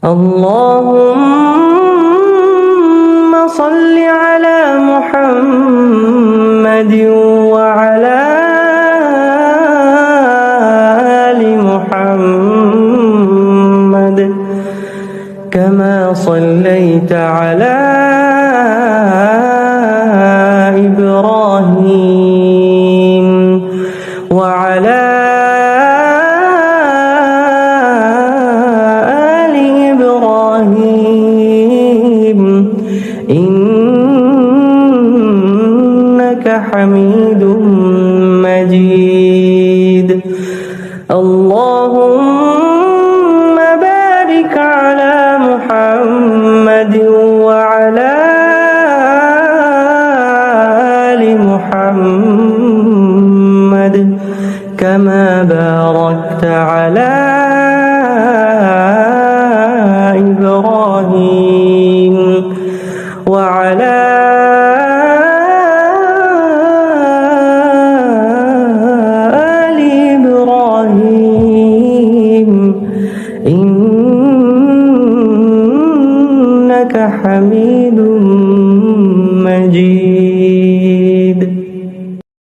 اللهم صل على محمد وعلى آل محمد كما صليت على إبراهيم وعلى آل إبراهيم إنك حميد مجيد. اللهم بارك على محمد وعلى آل محمد كما باركت على إبراهيم وعلى آل إبراهيم إنك حميد